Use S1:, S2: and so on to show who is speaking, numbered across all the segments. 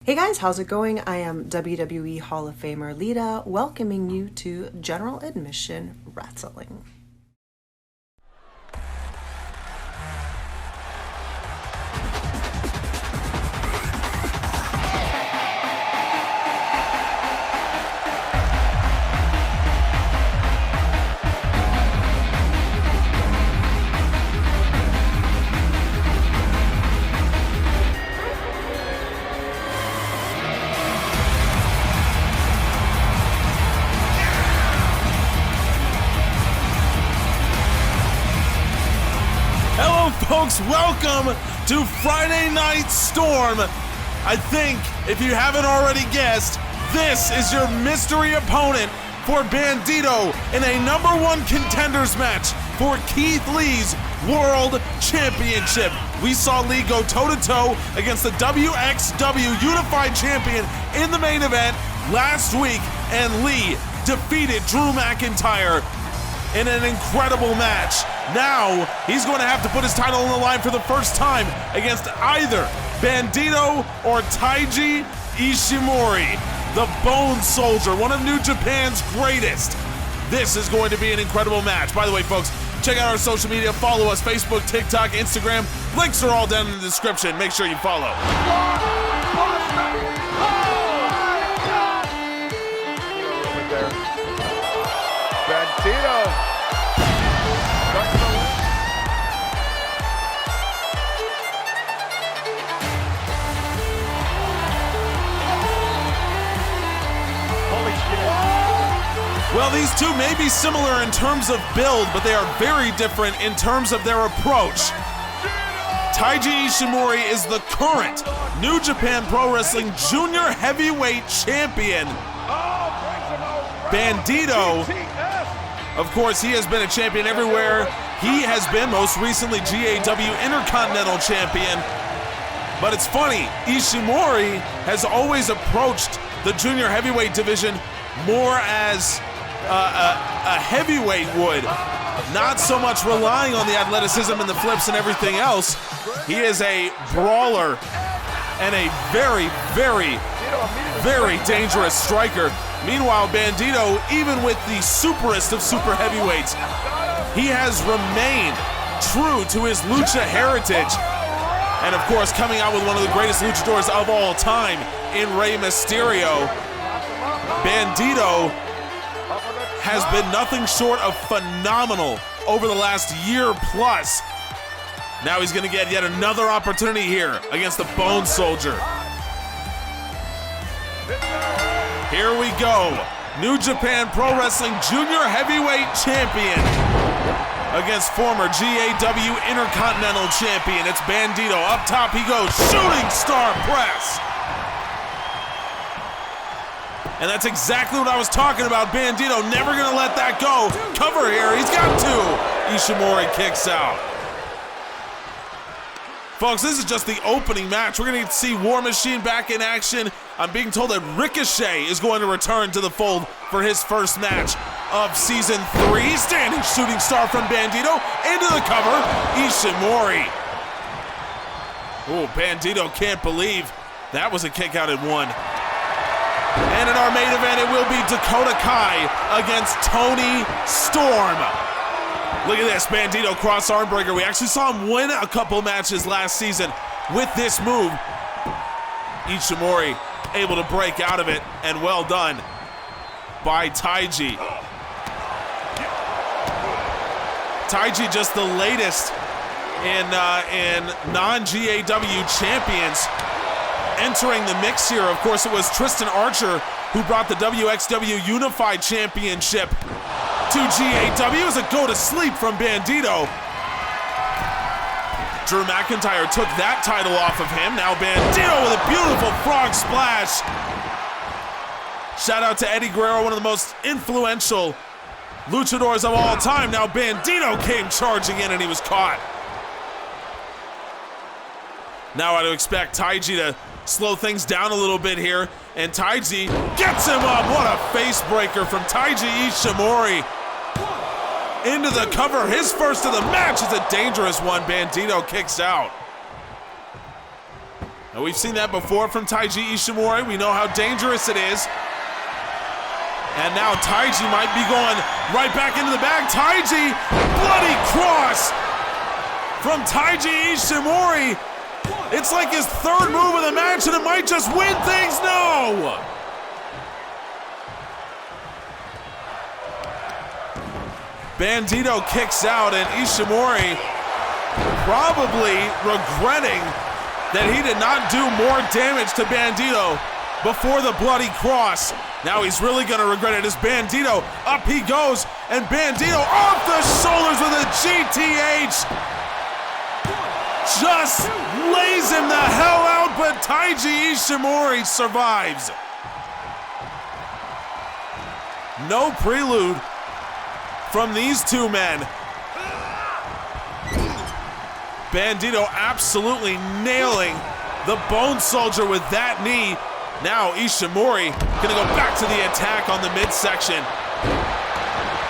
S1: Hey guys, how's it going? I am WWE Hall of Famer Lita, welcoming you to General Admission Wrestling.
S2: Folks, welcome to Friday Night Storm. I think, if you haven't already guessed, this is your mystery opponent for Bandido in a #1 Contenders match for Keith Lee's World Championship. We saw Lee go toe-to-toe against the WXW Unified Champion in the main event last week, and Lee defeated Drew McIntyre in an incredible match. Now, he's going to have to put his title on the line for the first time against either Bandido or Taiji Ishimori, the Bone Soldier, one of New Japan's greatest. This is going to be an incredible match. By the way, folks, check out our social media. Follow us, Facebook, TikTok, Instagram. Links are all down in the description. Make sure you follow.
S3: Bandido.
S2: Well, these two may be similar in terms of build, but they are very different in terms of their approach. Taiji Ishimori is the current New Japan Pro Wrestling Junior Heavyweight Champion. Bandido, of course, he has been a champion everywhere. He has been, most recently, GAW Intercontinental Champion. But it's funny, Ishimori has always approached the Junior Heavyweight division more as a heavyweight would, not so much relying on the athleticism and the flips and everything else. He is a brawler and a very, very, very dangerous striker. Meanwhile, Bandido, even with the superest of super heavyweights, he has remained true to his lucha heritage. And of course, coming out with one of the greatest luchadors of all time in Rey Mysterio, Bandido has been nothing short of phenomenal over the last year plus. Now he's going to get yet another opportunity here against the Bone Soldier. Here we go. New Japan Pro Wrestling Junior Heavyweight Champion against former GAW Intercontinental Champion. It's Bandido. Up top he goes. Shooting star press. And that's exactly what I was talking about. Bandido never gonna let that go. Cover here, he's got two. Ishimori kicks out. Folks, this is just the opening match. We're gonna get to see War Machine back in action. I'm being told that Ricochet is going to return to the fold for his first match of season 3. Standing shooting star from Bandido into the cover, Ishimori. Oh, Bandido can't believe that was a kick out at 1. And in our main event, it will be Dakota Kai against Toni Storm. Look at this, Bandido cross arm breaker. We actually saw him win a couple matches last season with this move. Ishimori able to break out of it, and well done by Taiji. Taiji just the latest in non-GAW champions entering the mix here. Of course, it was Tristan Archer who brought the WXW Unified Championship to GAW as a go to sleep from Bandido. Drew McIntyre took that title off of him. Now Bandido with a beautiful frog splash. Shout out to Eddie Guerrero, one of the most influential luchadors of all time. Now Bandido came charging in and he was caught. Now I'd expect Taiji to slow things down a little bit here, and Taiji gets him up. What a face breaker from Taiji Ishimori. Into the cover, his first of the match is a dangerous one. Bandido kicks out. Now, we've seen that before from Taiji Ishimori. We know how dangerous it is. And now Taiji might be going right back into the bag. Taiji, bloody cross from Taiji Ishimori. It's like his third move of the match, and it might just win things. No! Bandido kicks out, and Ishimori probably regretting that he did not do more damage to Bandido before the bloody cross. Now he's really gonna regret it as Bandido, up he goes, and Bandido off the shoulders with a GTH. Just lays him the hell out, but Taiji Ishimori survives. No prelude from these two men. Bandido absolutely nailing the Bone Soldier with that knee. Now Ishimori gonna go back to the attack on the midsection.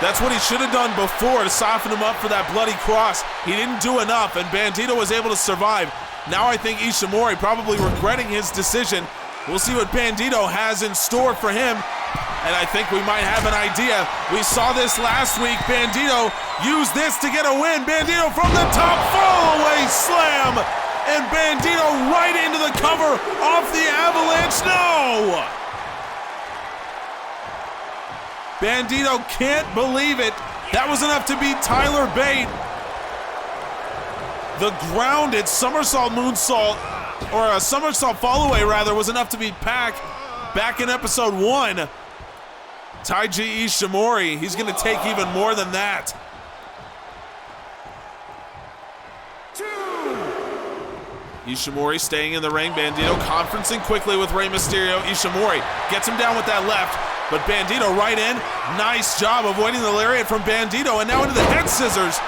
S2: That's what he should have done before to soften him up for that bloody cross. He didn't do enough, and Bandido was able to survive. Now I think Ishimori probably regretting his decision. We'll see what Bandido has in store for him, and I think we might have an idea. We saw this last week. Bandido used this to get a win. Bandido from the top, fall-away slam, and Bandido right into the cover off the avalanche. No! Bandido can't believe it. That was enough to beat Tyler Bate. The grounded somersault moonsault, or a somersault fall-away rather, was enough to beat Pac back in episode 1. Taiji Ishimori, he's gonna take even more than that. Ishimori staying in the ring. Bandido conferencing quickly with Rey Mysterio. Ishimori gets him down with that left, but Bandido right in. Nice job avoiding the lariat from Bandido, and now into the head scissors.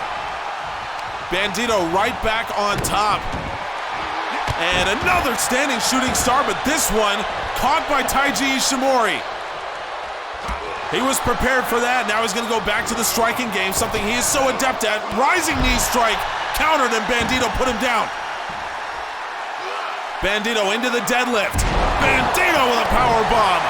S2: Bandido right back on top. And another standing shooting star, but this one caught by Taiji Ishimori. He was prepared for that. Now he's gonna go back to the striking game, something he is so adept at. Rising knee strike, countered, and Bandido put him down. Bandido into the deadlift. Bandido with a power bomb.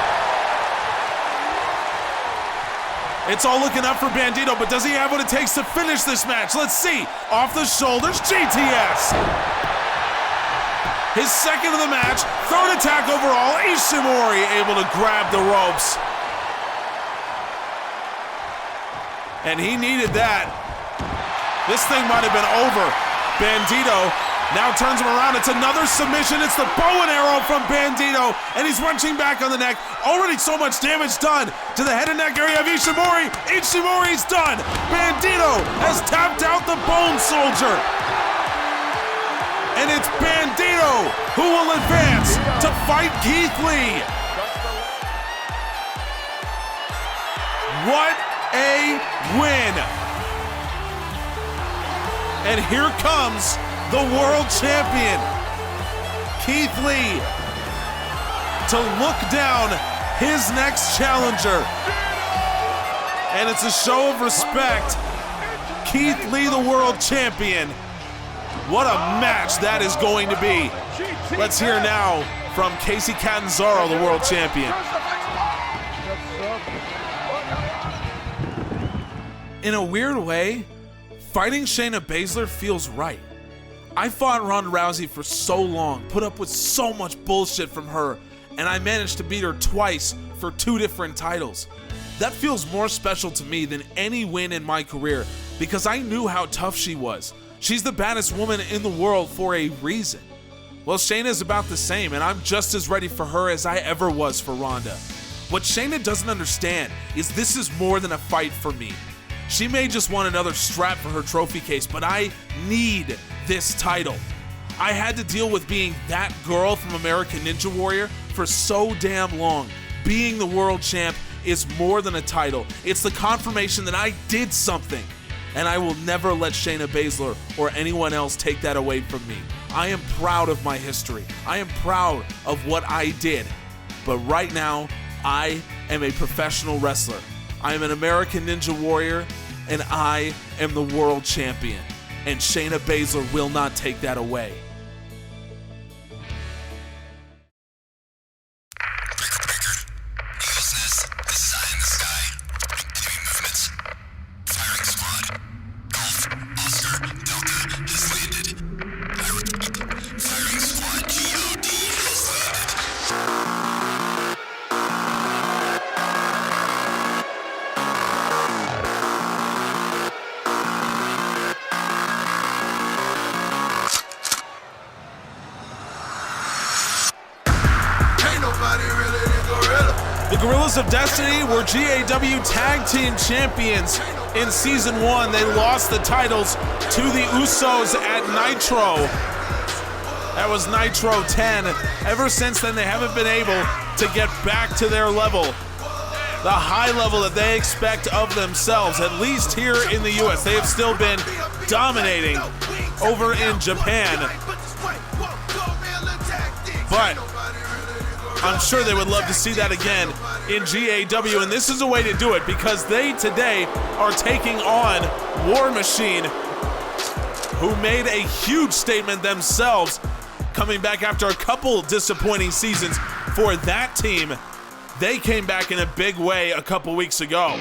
S2: It's all looking up for Bandido, but does he have what it takes to finish this match? Let's see. Off the shoulders, GTS. His second of the match, third attack overall. Ishimori able to grab the ropes. And he needed that. This thing might have been over. Bandido now turns him around. It's another submission. It's the bow and arrow from Bandido, and he's wrenching back on the neck. Already so much damage done to the head and neck area of Ishimori. Ishimori's done. Bandido has tapped out the Bone Soldier. And it's Bandido who will advance to fight Keith Lee. What a win. And here comes the world champion, Keith Lee, to look down his next challenger. And it's a show of respect. Keith Lee, the world champion. What a match that is going to be. Let's hear now from Kacy Catanzaro, the world champion. In a weird way, fighting Shayna Baszler feels right. I fought Ronda Rousey for so long, put up with so much bullshit from her, and I managed to beat her twice for 2 different titles. That feels more special to me than any win in my career because I knew how tough she was. She's the baddest woman in the world for a reason. Well, Shayna's about the same, and I'm just as ready for her as I ever was for Ronda. What Shayna doesn't understand is this is more than a fight for me. She may just want another strap for her trophy case, but I need this title. I had to deal with being that girl from American Ninja Warrior for so damn long. Being the world champ is more than a title. It's the confirmation that I did something. And I will never let Shayna Baszler or anyone else take that away from me. I am proud of my history. I am proud of what I did. But right now, I am a professional wrestler. I am an American Ninja Warrior, and I am the world champion. And Shayna Baszler will not take that away. The Gorillas of Destiny were GAW Tag Team Champions in Season 1. They lost the titles to the Usos at Nitro. That was Nitro 10. Ever since then, they haven't been able to get back to their level, the high level that they expect of themselves, at least here in the US. They have still been dominating over in Japan, but I'm sure they would love to see that again in GAW, and this is a way to do it because they today are taking on War Machine, who made a huge statement themselves, coming back after a couple disappointing seasons for that team. They came back in a big way a couple weeks ago.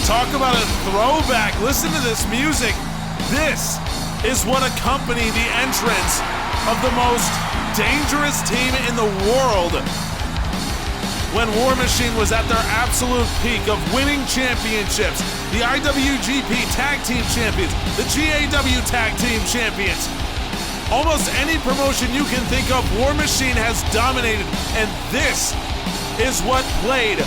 S2: Talk about a throwback. Listen to this music. This is what accompanied the entrance of the most dangerous team in the world when War Machine was at their absolute peak of winning championships. The IWGP Tag Team Champions, the GAW Tag Team Champions. Almost any promotion you can think of, War Machine has dominated, and this is what played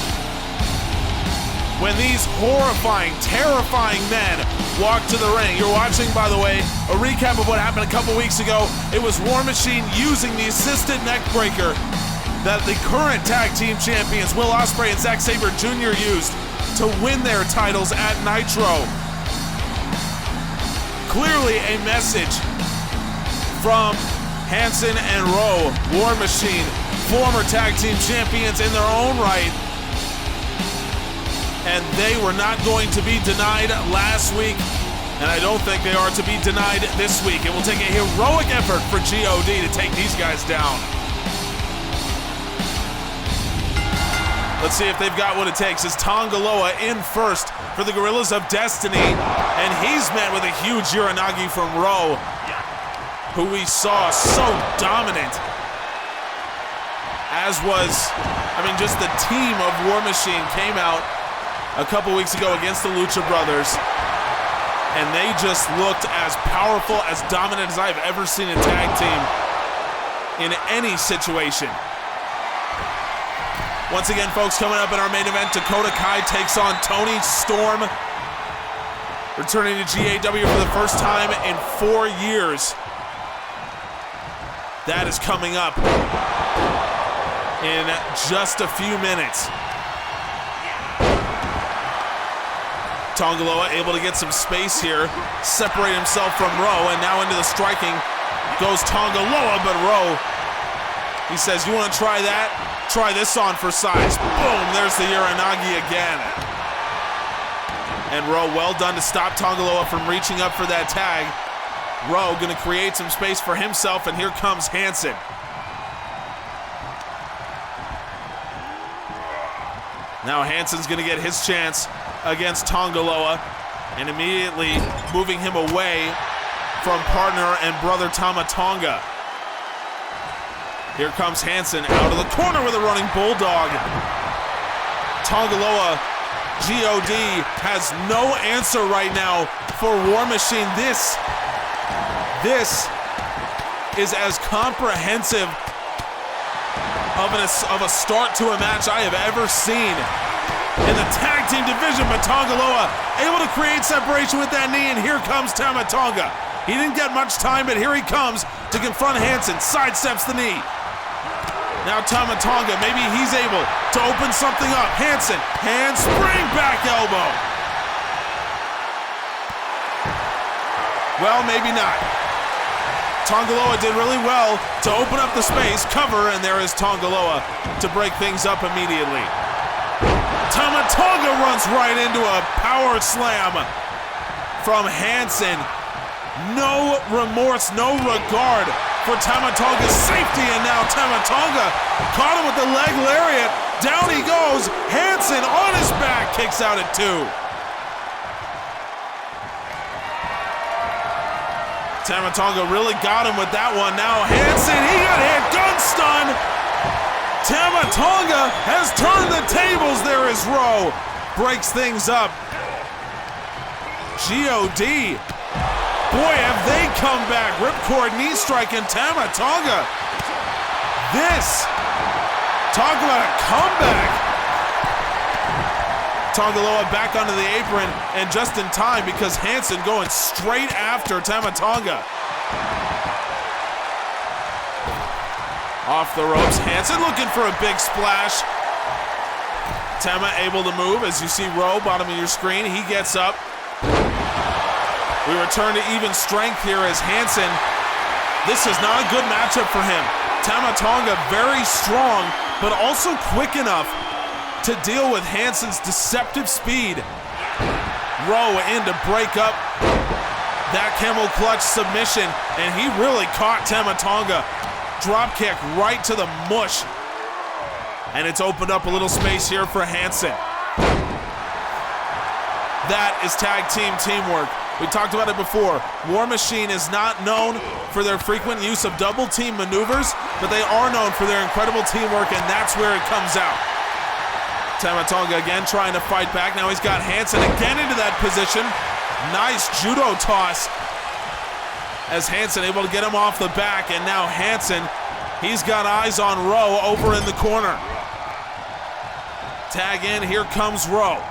S2: when these horrifying, terrifying men walked to the ring. You're watching, by the way, a recap of what happened a couple weeks ago. It was War Machine using the assisted neck breaker that the current tag team champions, Will Ospreay and Zack Sabre Jr. used to win their titles at Nitro. Clearly a message from Hanson and Rowe, War Machine, former tag team champions in their own right, and they were not going to be denied last week, and I don't think they are to be denied this week. It will take a heroic effort for GOD to take these guys down. Let's see if they've got what it takes. As Tongaloa in first for the Gorillas of Destiny, and he's met with a huge Uranagi from Rowe, who we saw so dominant, as was, just the team of War Machine came out a couple weeks ago against the Lucha Brothers, and they just looked as powerful, as dominant as I've ever seen a tag team in any situation. Once again, folks, coming up in our main event, Dakota Kai takes on Toni Storm, returning to GAW for the first time in 4 years. That is coming up in just a few minutes. Tongaloa able to get some space here, separate himself from Rowe, and now into the striking goes Tongaloa, but Rowe, he says, you want to try that? Try this on for size. Boom, there's the Uranagi again. And Rowe, well done to stop Tongaloa from reaching up for that tag. Rowe gonna create some space for himself, and here comes Hanson. Now Hanson's gonna get his chance against Tongaloa, and immediately moving him away from partner and brother Tama Tonga. Here comes Hanson out of the corner with a running bulldog. Tongaloa, GOD, has no answer right now for War Machine. This is as comprehensive of a start to a match I have ever seen in the tag team division, but Tongaloa able to create separation with that knee, and here comes Tama Tonga. He didn't get much time, but here he comes to confront Hanson, sidesteps the knee. Now Tama Tonga, maybe he's able to open something up. Hanson, handspring back elbow. Well, maybe not. Tongaloa did really well to open up the space, cover, and there is Tongaloa to break things up immediately. Tama Tonga runs right into a power slam from Hanson. No remorse, no regard for Tama Tonga's safety, and now Tama Tonga caught him with the leg lariat. Down he goes. Hanson on his back, kicks out at 2. Tama Tonga really got him with that one. Now Hansen, he got hit, gun stun. Tama Tonga has turned the tables. There is Rowe, breaks things up. GOD, boy, have they come back. Ripcord knee strike and Tama Tonga. This, talk about a comeback. Tongaloa back onto the apron, and just in time because Hansen going straight after Tama Tonga. Off the ropes, Hansen looking for a big splash. Tama able to move, as you see Rowe, bottom of your screen, he gets up. We return to even strength here as Hansen, this is not a good matchup for him. Tama Tonga very strong, but also quick enough to deal with Hansen's deceptive speed. Rowe in to break up that camel clutch submission, and he really caught Tama Tonga. Drop kick right to the mush. And it's opened up a little space here for Hansen. That is tag team teamwork. We talked about it before. War Machine is not known for their frequent use of double team maneuvers, but they are known for their incredible teamwork, and that's where it comes out. Tama Tonga again trying to fight back. Now he's got Hansen again into that position. Nice judo toss as Hansen able to get him off the back, and now Hansen, he's got eyes on Rowe over in the corner. Tag in, here comes Rowe.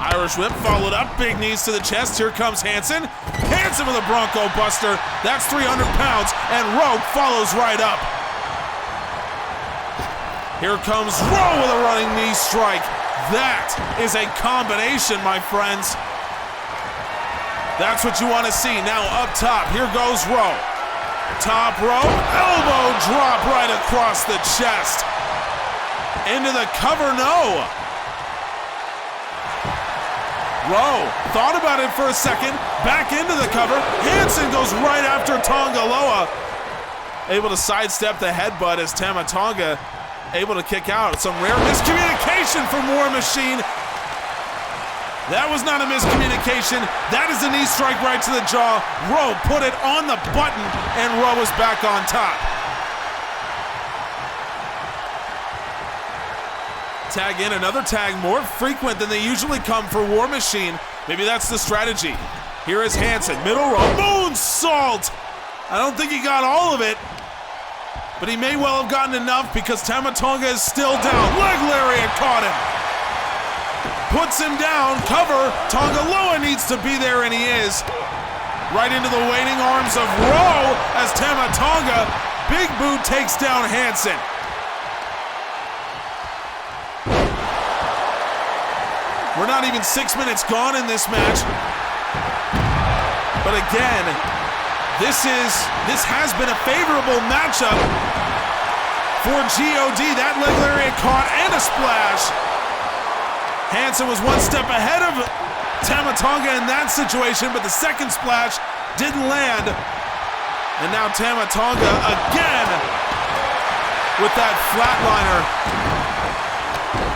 S2: Irish whip followed up, big knees to the chest. Here comes Hansen. Hansen with a Bronco Buster. That's 300 pounds, and Rowe follows right up. Here comes Rowe with a running knee strike. That is a combination, my friends. That's what you want to see. Now up top, here goes Rowe. Top rope, elbow drop right across the chest. Into the cover, no. Rowe thought about it for a second, back into the cover. Hansen goes right after Tongaloa. Able to sidestep the headbutt as Tama Tonga able to kick out. Some rare miscommunication from War Machine. That was not a miscommunication. That is a knee strike right to the jaw. Rowe put it on the button, and Rowe is back on top. Tag in, another tag more frequent than they usually come for War Machine. Maybe that's the strategy. Here is Hansen, middle row, moonsault. I don't think he got all of it, but he may well have gotten enough because Tama Tonga is still down. Leg lariat caught him. Puts him down, cover. Tongaloa needs to be there, and he is. Right into the waiting arms of Rowe as Tama Tonga, big boot takes down Hansen. We're not even 6 minutes gone in this match. But again, this has been a favorable matchup for GOD. That leg lariat caught and a splash. Hansen was one step ahead of Tama Tonga in that situation, but the second splash didn't land. And now Tama Tonga again with that flatliner.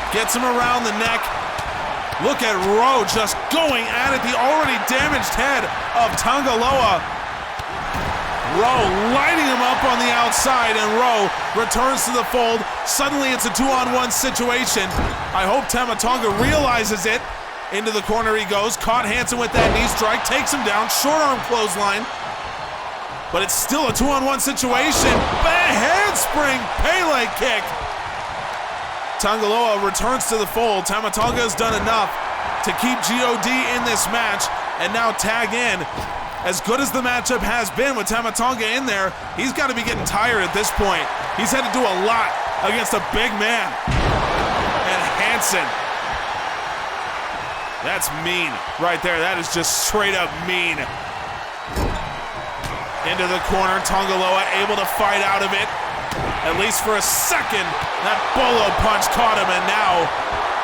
S2: Gets him around the neck. Look at Rowe just going at it, the already damaged head of Tongaloa. Rowe lighting him up on the outside, and Rowe returns to the fold. Suddenly it's a 2-on-1 situation. I hope Tama Tonga realizes it. Into the corner he goes, caught Hansen with that knee strike, takes him down, short arm clothesline. But it's still a 2-on-1 situation. Bang, handspring, Pele kick. Tongaloa returns to the fold. Tama Tonga has done enough to keep GOD in this match, and now tag in. As good as the matchup has been with Tama Tonga in there, he's got to be getting tired at this point. He's had to do a lot against a big man. And Hansen, that's mean right there. That is just straight up mean. Into the corner, Tongaloa able to fight out of it. At least for a second, that bolo punch caught him, and now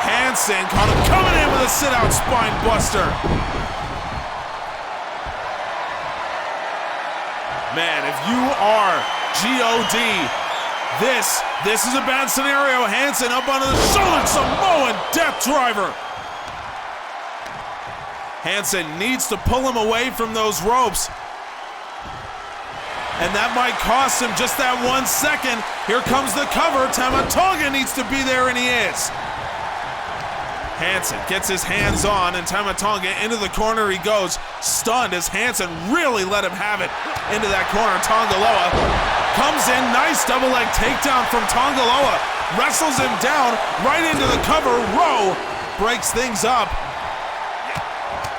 S2: Hansen caught him coming in with a sit-out spine buster. Man, if you are GOD, this is a bad scenario. Hansen up onto the shoulder, Samoan death driver. Hansen needs to pull him away from those ropes. And that might cost him just that 1 second. Here comes the cover. Tama Tonga needs to be there, and he is. Hansen gets his hands on, and Tama Tonga into the corner he goes. Stunned as Hansen really let him have it into that corner. Tongaloa comes in. Nice double leg takedown from Tongaloa. Wrestles him down right into the cover. Rowe breaks things up.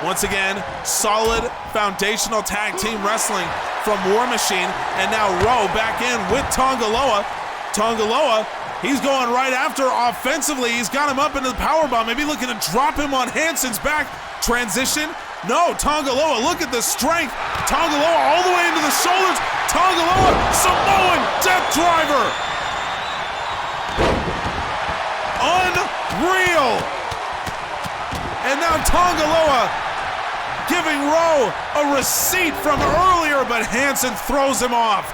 S2: Once again, solid foundational tag team wrestling from War Machine. And now Rowe back in with Tongaloa. Tongaloa, he's going right after offensively. He's got him up into the powerbomb. Maybe looking to drop him on Hansen's back. Transition. No, Tongaloa, look at the strength. Tongaloa all the way into the shoulders. Tongaloa, Samoan death driver. Unreal. And now Tongaloa giving Rowe a receipt from earlier, but Hansen throws him off.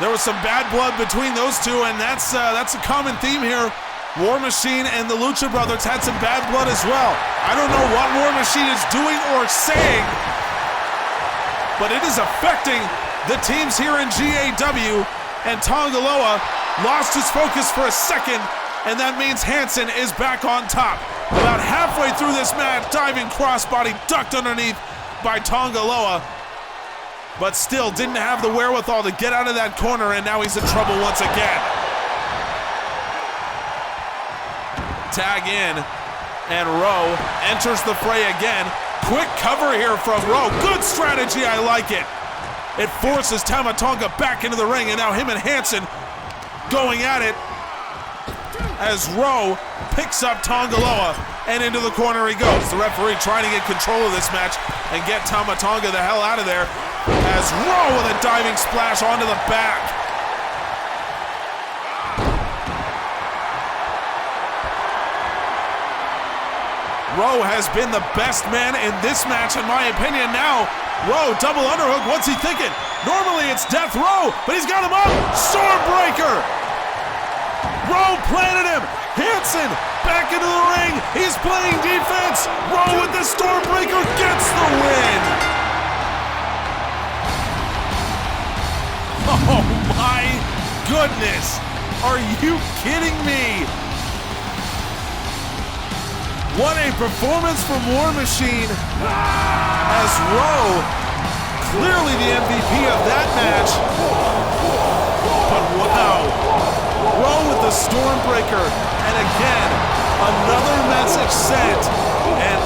S2: There was some bad blood between those two, and that's a common theme here. War Machine and the Lucha Brothers had some bad blood as well. I don't know what War Machine is doing or saying, but it is affecting the teams here in GAW, and Tongaloa lost his focus for a second, and that means Hansen is back on top. About halfway through this match, diving crossbody ducked underneath by Tongaloa, but still didn't have the wherewithal to get out of that corner, and now he's in trouble once again. Tag in, and Rowe enters the fray again. Quick cover here from Rowe. Good strategy, I like it. It forces Tama Tonga back into the ring, and now him and Hansen going at it as Rowe picks up Tongaloa, and into the corner he goes. The referee trying to get control of this match and get Tama Tonga the hell out of there, as Rowe with a diving splash onto the back. Rowe has been the best man in this match, in my opinion. Now, Rowe, double underhook, what's he thinking? Normally it's Death Row, but he's got him up. Stormbreaker! Rowe planted him. Hansen back into the ring. He's playing defense. Rowe with the Stormbreaker gets the win. Oh my goodness. Are you kidding me? What a performance from War Machine, as Rowe, clearly the MVP of that match. But wow, Rowe with the Stormbreaker, and again, another message sent. And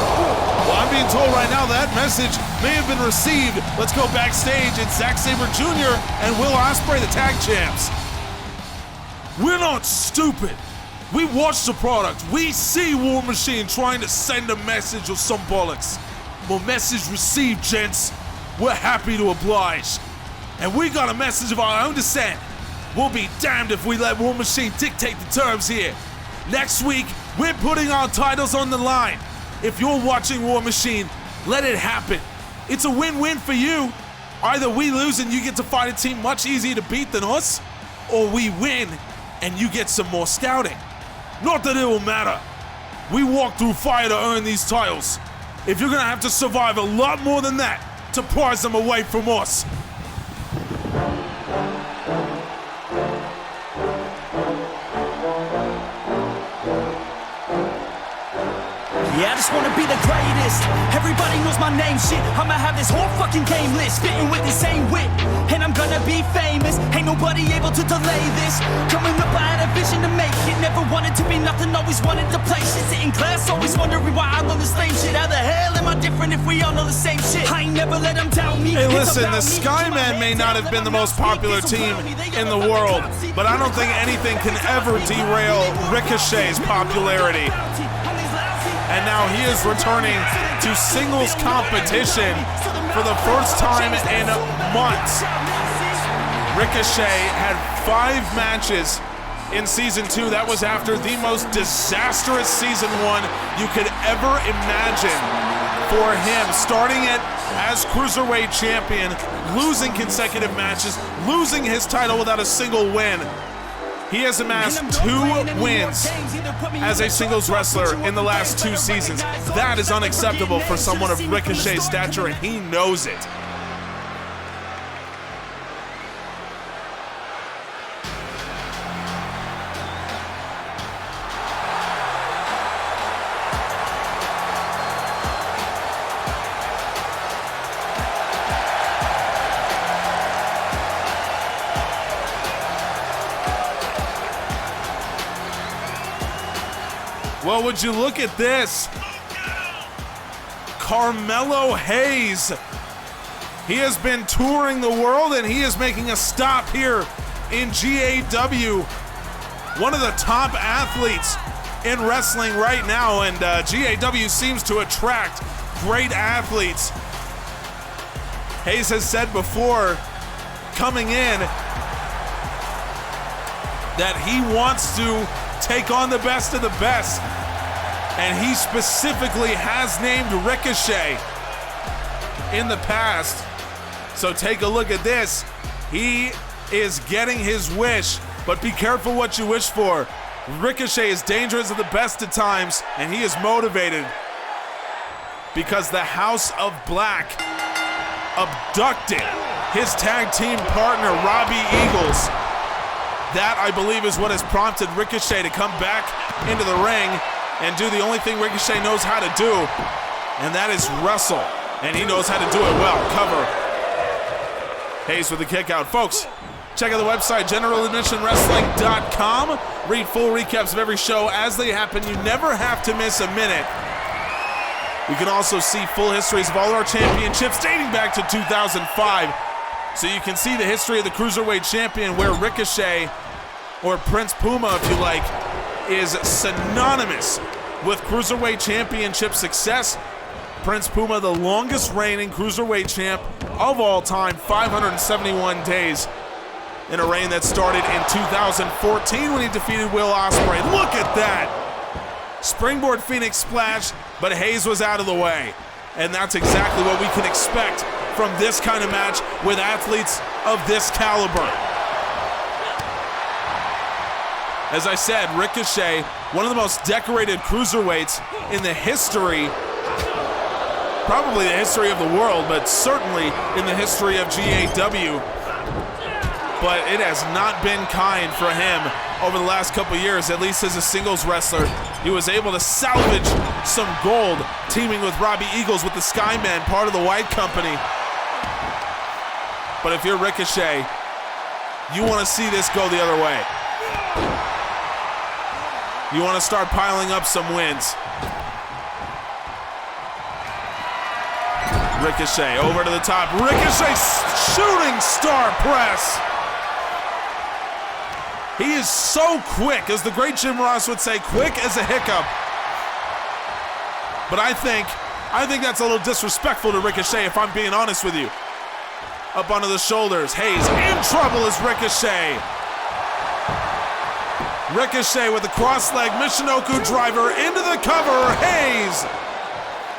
S2: well, I'm being told right now that message may have been received. Let's go backstage. It's Zack Sabre Jr. and Will Ospreay, the tag champs. We're not stupid. We watch the product. We see War Machine trying to send a message or some bollocks. Well, message received, gents. We're happy to oblige. And we got a message of our own to send. We'll be damned if we let War Machine dictate the terms here. Next week, we're putting our titles on the line. If you're watching War Machine, let it happen. It's a win-win for you. Either we lose and you get to fight a team much easier to beat than us, or we win and you get some more scouting. Not that it will matter. We walk through fire to earn these titles. If you're gonna have to survive a lot more than that to prize them away from us.
S3: Yeah, I just wanna be the greatest. Everybody knows my name, shit. I'ma have this whole fucking game list, spitting with the same wit, and I'm gonna be famous. Ain't nobody able to delay this. Coming up, I had a vision to make it. Never wanted to be nothing, always wanted to play shit. Sitting class, always wondering why I love the same shit. How the hell am I different if we all know the same shit? I ain't never let them doubt me.
S2: Hey, listen, the Skymen may not have been the most popular team in the world, but I don't think anything can ever derail Ricochet's popularity. And now he is returning to singles competition for the first time in months. Ricochet had 5 matches in Season 2. That was after the most disastrous Season 1 you could ever imagine for him. Starting it as Cruiserweight Champion, losing consecutive matches, losing his title without a single win. He has amassed 2 wins as a singles wrestler in the last 2 seasons. That is unacceptable for someone of Ricochet's stature, and he knows it. Well, would you look at this? Carmello Hayes. He has been touring the world and he is making a stop here in GAW. One of the top athletes in wrestling right now, and GAW seems to attract great athletes. Hayes has said before coming in that he wants to take on the best of the best, and he specifically has named Ricochet in the past. So take a look at this. He is getting his wish, but be careful what you wish for. Ricochet is dangerous at the best of times, and he is motivated because the House of Black abducted his tag team partner, Robbie Eagles. That, I believe, is what has prompted Ricochet to come back into the ring and do the only thing Ricochet knows how to do, and that is wrestle. And he knows how to do it well. Cover. Hayes with the kick out. Folks, check out the website, generaladmissionwrestling.com. Read full recaps of every show as they happen. You never have to miss a minute. You can also see full histories of all our championships dating back to 2005. So you can see the history of the Cruiserweight Champion, where Ricochet, or Prince Puma if you like, is synonymous with Cruiserweight Championship success. Prince Puma, the longest reigning Cruiserweight champ of all time, 571 days in a reign that started in 2014 when he defeated Will Ospreay. Look at that! Springboard Phoenix Splash, but Hayes was out of the way. And that's exactly what we can expect from this kind of match with athletes of this caliber. As I said, Ricochet, one of the most decorated cruiserweights in the history, probably the history of the world, but certainly in the history of GAW. But it has not been kind for him over the last couple years, at least as a singles wrestler. He was able to salvage some gold, teaming with Robbie Eagles with the Skymen, part of the White Company. But if you're Ricochet, you want to see this go the other way. You want to start piling up some wins. Ricochet over to the top. Ricochet shooting star press. He is so quick, as the great Jim Ross would say, quick as a hiccup. But I think that's a little disrespectful to Ricochet, if I'm being honest with you. Up onto the shoulders. Hayes in trouble as Ricochet. Ricochet with the cross-leg Michinoku driver into the cover. Hayes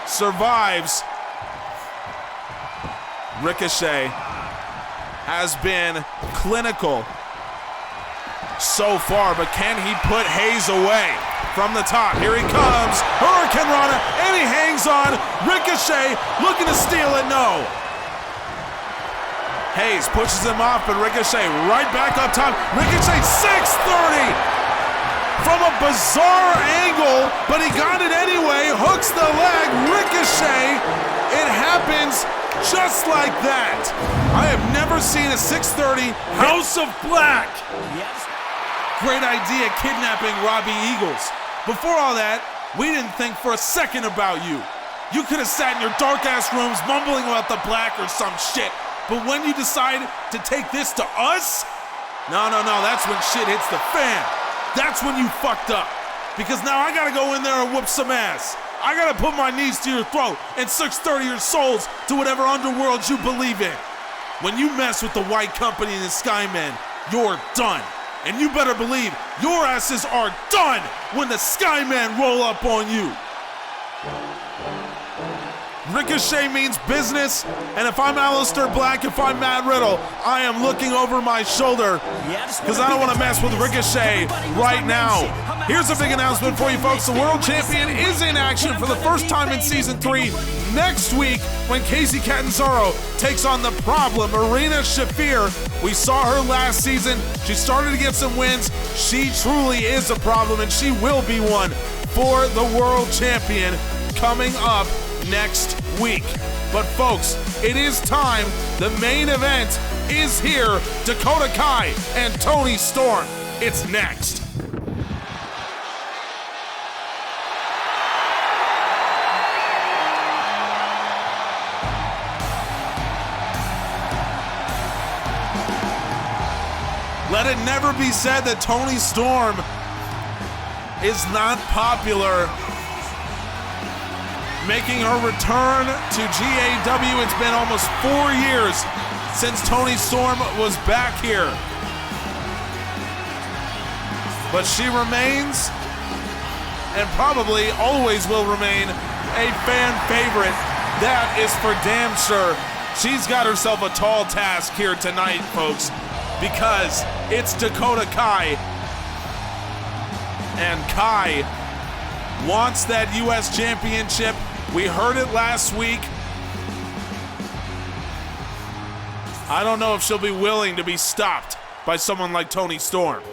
S2: survives. Ricochet has been clinical so far, but can he put Hayes away from the top? Here he comes, Hurricane Rana, and he hangs on. Ricochet looking to steal it, no. Hayes pushes him off, but Ricochet right back up top. Ricochet 630 from a bizarre angle, but he got it anyway. Hooks the leg. Ricochet. It happens just like that. I have never seen a 630 House of Black.
S3: Yes.
S2: Great idea, kidnapping Robbie Eagles. Before all that, we didn't think for a second about you. You could have sat in your dark-ass rooms mumbling about the Black or some shit. But when you decide to take this to us, no, that's when shit hits the fan. That's when you fucked up. Because now I gotta go in there and whoop some ass. I gotta put my knees to your throat and 630 your souls to whatever underworld you believe in. When you mess with the White Company and the Skymen, you're done. And you better believe your asses are done when the Skymen roll up on you. Ricochet means business, and if I'm Aleister Black, if I'm Matt Riddle, I am looking over my shoulder because I don't want to mess with Ricochet right now. Here's a big announcement for you folks. The World Champion is in action for the first time in Season 3 next week when Kacy Catanzaro takes on the Problem, Marina Shafir. We saw her last season. She started to get some wins. She truly is a problem, and she will be one for the World Champion coming up next week. But folks, it is time. The main event is here. Dakota Kai and Toni Storm. It's next. Let it never be said that Toni Storm is not popular. Making her return to GAW. It's been almost 4 years since Toni Storm was back here. But she remains, and probably always will remain, a fan favorite. That is for damn sure. She's got herself a tall task here tonight, folks, because it's Dakota Kai. And Kai wants that U.S. Championship. We heard it last week. I don't know if she'll be willing to be stopped by someone like Toni Storm.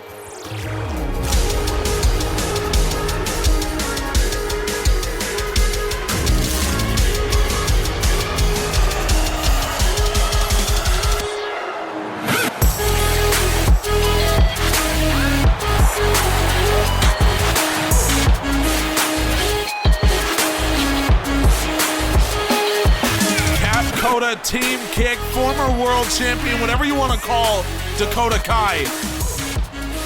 S2: Dakota Team Kick, former world champion, whatever you want to call Dakota Kai.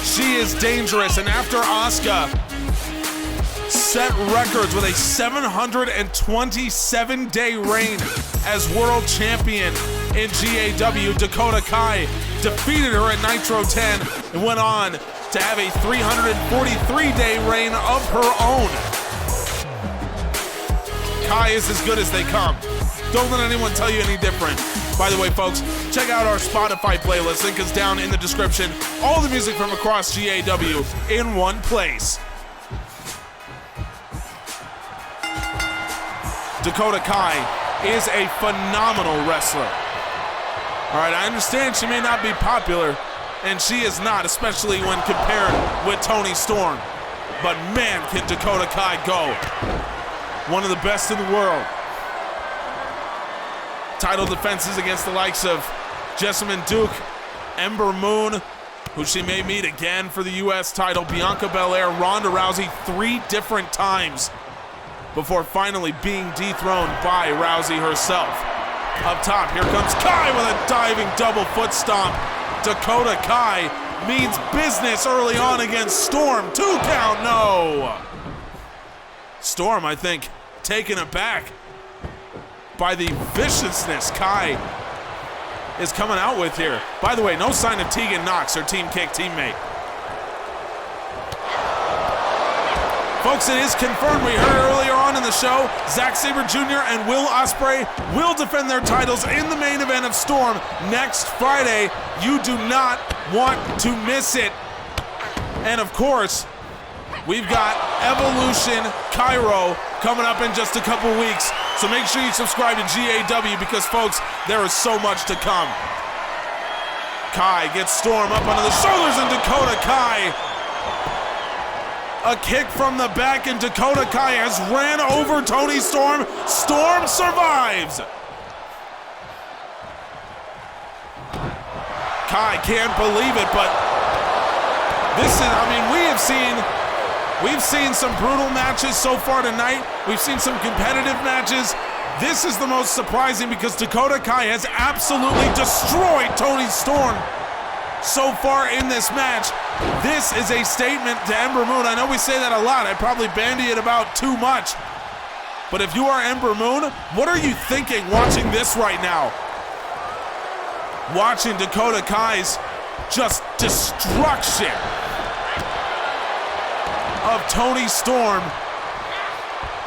S2: She is dangerous, and after Asuka set records with a 727-day reign as world champion in GAW, Dakota Kai defeated her at Nitro 10 and went on to have a 343-day reign of her own. Kai is as good as they come. Don't let anyone tell you any different. By the way, folks, check out our Spotify playlist. Link is down in the description. All the music from across GAW in one place. Dakota Kai is a phenomenal wrestler. All right, I understand she may not be popular, and she is not, especially when compared with Toni Storm. But man, can Dakota Kai go. One of the best in the world. Title defenses against the likes of Jessamine Duke, Ember Moon, who she may meet again for the U.S. title, Bianca Belair, Ronda Rousey 3 different times before finally being dethroned by Rousey herself. Up top, here comes Kai with a diving double foot stomp. Dakota Kai means business early on against Storm. 2 count, no. Storm, I think, taken aback by the viciousness Kai is coming out with here. By the way, no sign of Tegan Knox, her Team Kick teammate. Folks, it is confirmed, we heard earlier on in the show, Zack Sabre Jr. and Will Ospreay will defend their titles in the main event of Storm next Friday. You do not want to miss it. And of course, we've got Evolution Cairo coming up in just a couple weeks. So make sure you subscribe to GAW because, folks, there is so much to come. Kai gets Storm up onto the shoulders, and Dakota Kai. A kick from the back, and Dakota Kai has ran over Toni Storm. Storm survives. Kai can't believe it, but this is, I mean, we've seen some brutal matches so far tonight. We've seen some competitive matches. This is the most surprising because Dakota Kai has absolutely destroyed Toni Storm so far in this match. This is a statement to Ember Moon. I know we say that a lot. I probably bandy it about too much. But if you are Ember Moon, what are you thinking watching this right now? Watching Dakota Kai's just destruction of Toni Storm,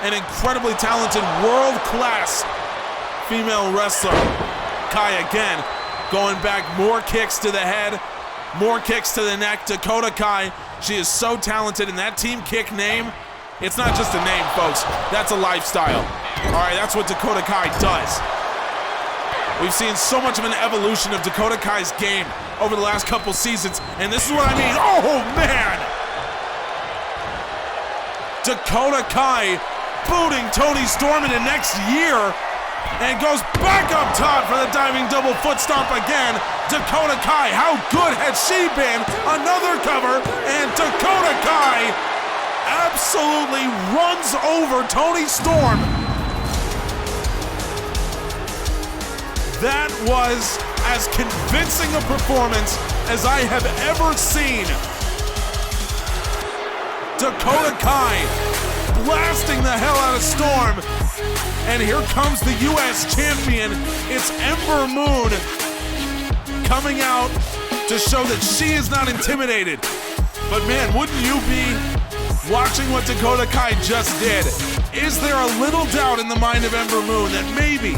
S2: an incredibly talented, world-class female wrestler. Kai again, going back, more kicks to the head, more kicks to the neck. Dakota Kai, she is so talented, and that Team Kick name, it's not just a name, folks. That's a lifestyle. All right, that's what Dakota Kai does. We've seen so much of an evolution of Dakota Kai's game over the last couple seasons, and this is what I mean. Oh, man! Dakota Kai booting Toni Storm into next year and goes back up top for the diving double foot stomp again. Dakota Kai, how good has she been? Another cover, and Dakota Kai absolutely runs over Toni Storm. That was as convincing a performance as I have ever seen. Dakota Kai blasting the hell out of Storm. And here comes the U.S. champion. It's Ember Moon coming out to show that she is not intimidated. But man, wouldn't you be watching what Dakota Kai just did? Is there a little doubt in the mind of Ember Moon that maybe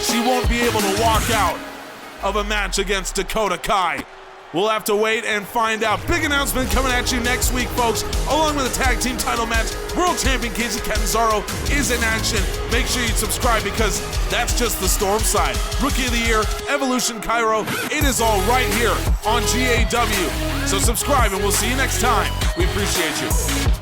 S2: she won't be able to walk out of a match against Dakota Kai? We'll have to wait and find out. Big announcement coming at you next week, folks. Along with a tag team title match, World Champion Kacy Catanzaro is in action. Make sure you subscribe because that's just the Storm side. Rookie of the Year, Evolution Cairo, it is all right here on GAW. So subscribe and we'll see you next time. We appreciate you.